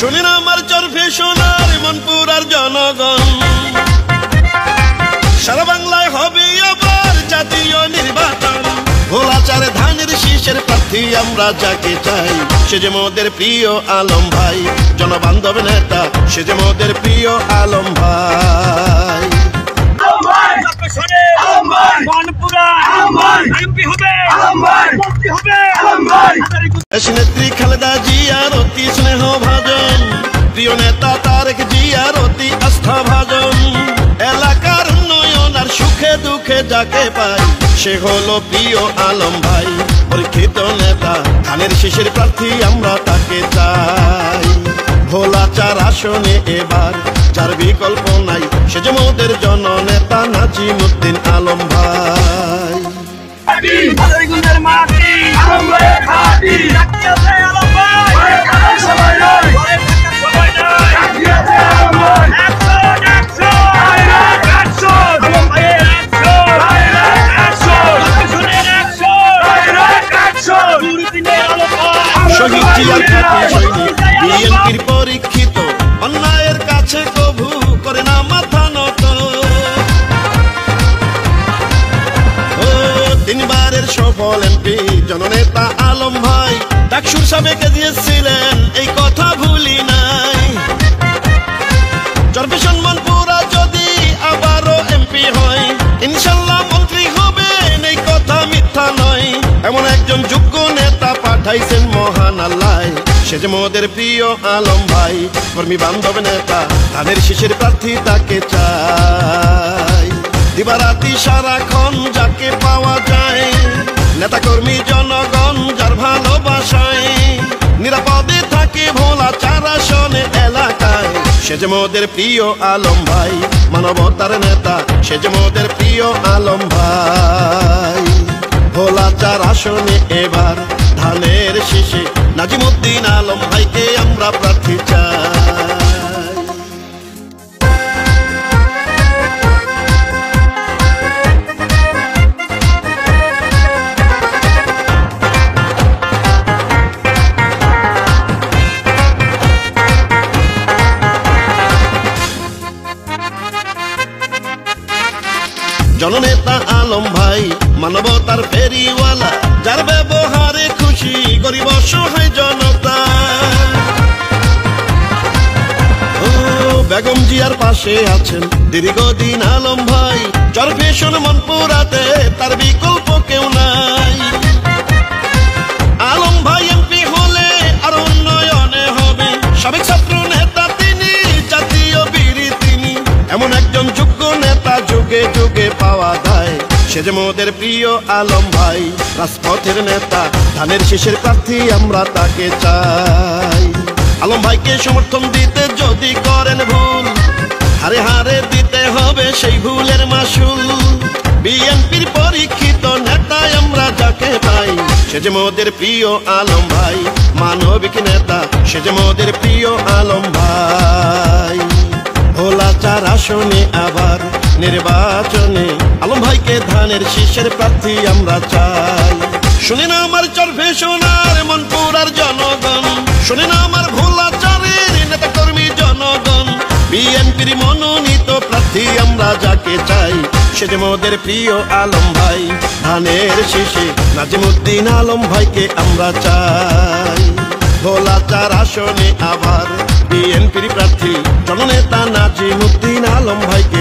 শুনিন আমার চরফে সোনার মনপুরার জনগণ, সারা বাংলায় হবে আবার জাতীয় নির্বাচন। ভোলাচারে ধানের শীষের প্রার্থী আমরা যাকে চাই, সে যে মোদের প্রিয় আলম ভাই। জনবান্ধব নেতা সে যে মোদের প্রিয় আলম ভাই। নেত্রী খালেদা জিয়ার অতি স্নেহ ভাজন, প্রিয় নেতা তারেক জিয়ার অতি আস্থা ভাজন। এলাকার উন্নয়ন আর সুখে দুঃখে যাকে পাই, সে হলো প্রিয় আলম ভাই। পরীক্ষিত নেতা ধানের শীষের প্রার্থী আমরা তাকে চাই। ভোলাচার আসনে এবার যার বিকল্প নাই, সে যে মোদের জননেতা নাজিমুদ্দিন আলম ভাই। শহীদ জিয়ার খাঁটি সৈনিক, বিএনপির পরীক্ষিত, অন্যায়ের কাছে কভু করে না মাথা নত। তিনবারের সফল এমপি জননেতা আলম ভাই, ডাকসুর সাবেকে দিয়েছিলেন এই কথা ভুলি নাই। চরফে মনপুরা যদি আবারও এমপি হয়, ইনশাল্লাহ মন্ত্রী হবেন এই কথা মিথ্যা নয়। এমন একজন যোগ্য নেতা পাঠাইছেন মহান আল্লাহ, সে যে মোদের প্রিয় আলম ভাই। কর্মী বান্ধব নেতা ধানের শীষের প্রার্থী তাকে চাই। দিবারাতি সারাক্ষণ যাকে পাওয়া যায়, নেতা কর্মী জনগণ যার ভালোবাসায়। নিরাপদে থাকে ভোলাচার আসনে এলাকায়, সে যে মোদের প্রিয় আলম ভাই। মানবতার নেতা সে যে মোদের প্রিয় আলম ভাই। ভোলাচার আসনে এবার ধানের শীষে নাজিমুদ্দিন আলম ভাইকে আমরা প্রার্থী চাই। জননেতা আলম ভাই মানবতার ফেরিওয়ালা, যার ব্যবহারে খুশি গরিব অসহায় জনতা। বেগম জিয়ার পাশে আছেন দীর্ঘদিন আলম ভাই। চরফে মনপুরাতে তার বিকল্প কেউ নাই। আলম ভাই এমপি হলে আর উন্নয়নে হবে। সাবেক ছাত্র নেতা তিনি, জাতীয় বীর তিনি। এমন একজন যোগ্য নেতা যুগে যুগে পাওয়া যায়, সে যে মোদের প্রিয় আলম ভাই। রাজপথের নেতা ধানের শীষের প্রার্থী আমরা তাকে চাই। আলম ভাইকে সমর্থন দিতে যদি করেন ভুল, হারে হারে দিতে হবে সেই ভুলের মাসুল। বিএনপির পরীক্ষিত নেতা আমরা যাকে পাই, সে যে মোদের প্রিয় আলম ভাই। মানবিক নেতা সে যে মোদের প্রিয় আলম ভাই। ভোলাচার আসনে আবার নির্বাচনে আলম ভাইকে ধানের শীষের প্রার্থী আমরা চাই। শুনে না আমার চরফে সোনার মনপুরার জনগণ, শুনে না আমার ভোলাচারের নেতা কর্মী জনগণ। বিএনপির মনোনীত প্রার্থী আমরা যাকে চাই, সে যে মোদের প্রিয় আলম ভাই। ধানের শীষে নাজিমুদ্দিন আলম ভাইকে আমরা চাই। ভোলাচার আসনে আবার বিএনপির প্রার্থী জননেতা নাজিমুদ্দিন আলম ভাইকে